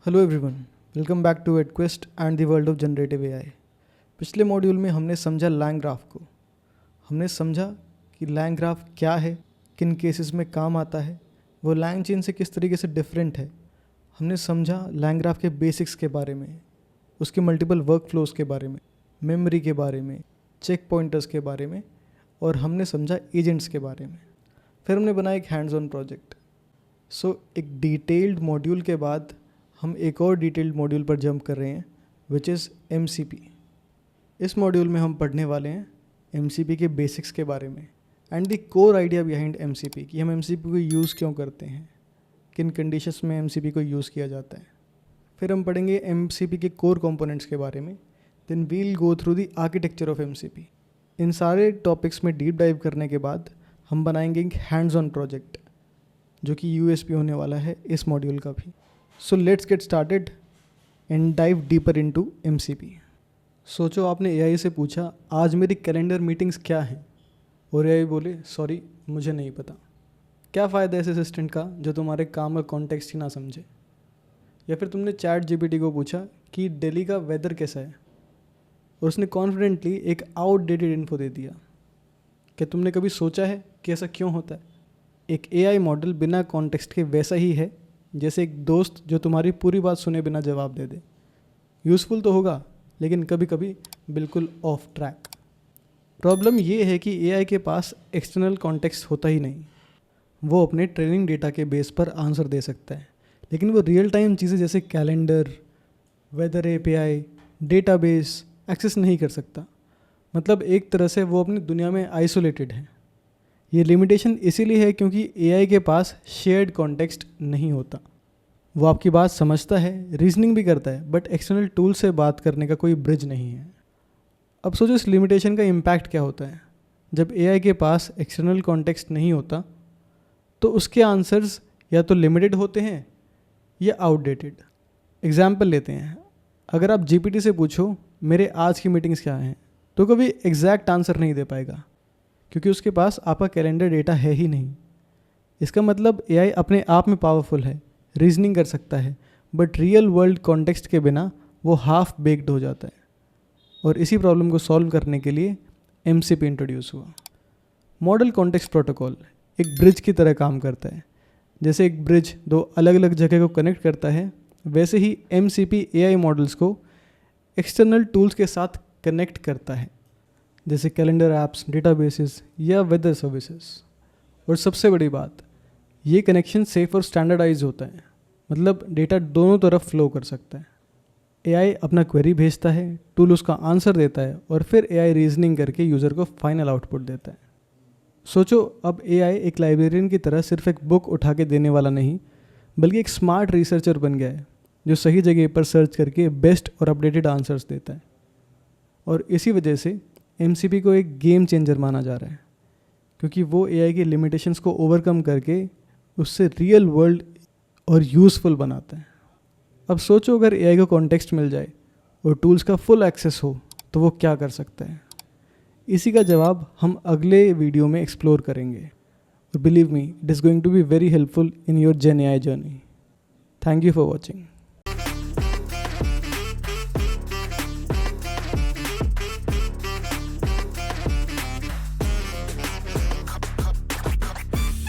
Hello everyone, welcome back to Edquest and the world of generative AI. पिछले module में हमने समझा Lang graph को। हमने समझा कि लैंग ग्राफ क्या है, किन केसेस में काम आता है, वो लैंग चेन से किस तरीके से डिफरेंट है। हमने समझा लैंग ग्राफ के बेसिक्स के बारे में, उसके मल्टीपल वर्क फ्लोज के बारे में, मेमोरी के बारे में, चेक पॉइंटर्स के बारे में, और हमने समझा एजेंट्स के बारे में। फिर हमने बनाया एक हैंड्स ऑन प्रोजेक्ट। एक डिटेल्ड मॉड्यूल के बाद हम एक और डिटेल्ड मॉड्यूल पर जंप कर रहे हैं, विच इज़ MCP। इस मॉड्यूल में हम पढ़ने वाले हैं MCP के बेसिक्स के बारे में and the core idea behind MCP, कि हम MCP को यूज़ क्यों करते हैं, किन कंडीशंस में MCP को यूज़ किया जाता है। फिर हम पढ़ेंगे MCP के कोर कंपोनेंट्स के बारे में। Then we'll go through the architecture of MCP। इन सारे टॉपिक्स में डीप डाइव करने के बाद हम बनाएंगे एक हैंड्स ऑन प्रोजेक्ट, जो कि USP होने वाला है इस मॉड्यूल का भी। So let's get started and dive deeper into MCP। सोचो आपने AI से पूछा आज मेरी कैलेंडर मीटिंग्स क्या हैं, और AI बोले सॉरी मुझे नहीं पता। क्या फ़ायदा ऐसे असिस्टेंट का जो तुम्हारे काम का कॉन्टेक्स्ट ही ना समझे। या फिर तुमने ChatGPT को पूछा कि दिल्ली का वेदर कैसा है, और उसने कॉन्फिडेंटली एक आउटडेटेड इन्फो दे दिया। क्या तुमने कभी सोचा है कि ऐसा क्यों होता है। एक AI मॉडल बिना कॉन्टेक्स्ट के वैसा ही है जैसे एक दोस्त जो तुम्हारी पूरी बात सुने बिना जवाब दे दे। यूज़फुल तो होगा, लेकिन कभी कभी बिल्कुल ऑफ ट्रैक। प्रॉब्लम ये है कि AI के पास एक्सटर्नल कॉन्टेक्स्ट होता ही नहीं। वो अपने ट्रेनिंग डेटा के बेस पर आंसर दे सकता है, लेकिन वो रियल टाइम चीज़ें जैसे calendar, weather API, database access नहीं कर सकता। मतलब एक तरह से वो अपनी दुनिया में आइसोलेटेड है। ये लिमिटेशन इसीलिए है क्योंकि AI के पास शेयर्ड कॉन्टेक्स्ट नहीं होता। वो आपकी बात समझता है, रीजनिंग भी करता है, बट एक्सटर्नल टूल से बात करने का कोई ब्रिज नहीं है। अब सोचो इस लिमिटेशन का इम्पैक्ट क्या होता है। जब AI के पास एक्सटर्नल कॉन्टेक्स्ट नहीं होता तो उसके आंसर्स या तो लिमिटेड होते हैं या आउटडेटेड। एग्जाम्पल लेते हैं, अगर आप GPT से पूछो मेरे आज की मीटिंग्स क्या हैं, तो कभी एग्जैक्ट आंसर नहीं दे पाएगा, क्योंकि उसके पास आपका कैलेंडर डेटा है ही नहीं। इसका मतलब AI अपने आप में पावरफुल है, रीजनिंग कर सकता है, बट रियल वर्ल्ड कॉन्टेक्स्ट के बिना वो हाफ बेक्ड हो जाता है। और इसी प्रॉब्लम को सॉल्व करने के लिए MCP इंट्रोड्यूस हुआ। मॉडल कॉन्टेक्स्ट प्रोटोकॉल एक ब्रिज की तरह काम करता है। जैसे एक ब्रिज दो अलग अलग जगह को कनेक्ट करता है, वैसे ही MCP AI मॉडल्स को एक्सटर्नल टूल्स के साथ कनेक्ट करता है, जैसे कैलेंडर ऐप्स, डेटाबेसेस या वेदर सर्विसेज। और सबसे बड़ी बात, ये कनेक्शन सेफ और स्टैंडर्डाइज होता है। मतलब डेटा दोनों तरफ फ्लो कर सकता है। AI अपना क्वेरी भेजता है, टूल उसका आंसर देता है, और फिर AI रीजनिंग करके यूज़र को फाइनल आउटपुट देता है। सोचो अब AI एक लाइब्रेरियन की तरह सिर्फ एक बुक उठा के देने वाला नहीं, बल्कि एक स्मार्ट रिसर्चर बन गया है, जो सही जगह पर सर्च करके बेस्ट और अपडेटेड आंसर्स देता है। और इसी वजह से MCP को एक गेम चेंजर माना जा रहा है, क्योंकि वो AI की लिमिटेशंस को ओवरकम करके उससे रियल वर्ल्ड और यूज़फुल बनाता है। अब सोचो अगर AI को कॉन्टेक्स्ट मिल जाए और टूल्स का फुल एक्सेस हो तो वो क्या कर सकता है। इसी का जवाब हम अगले वीडियो में एक्सप्लोर करेंगे। और believe me, it is going to be very helpful in your Gen AI journey. Thank you for watching.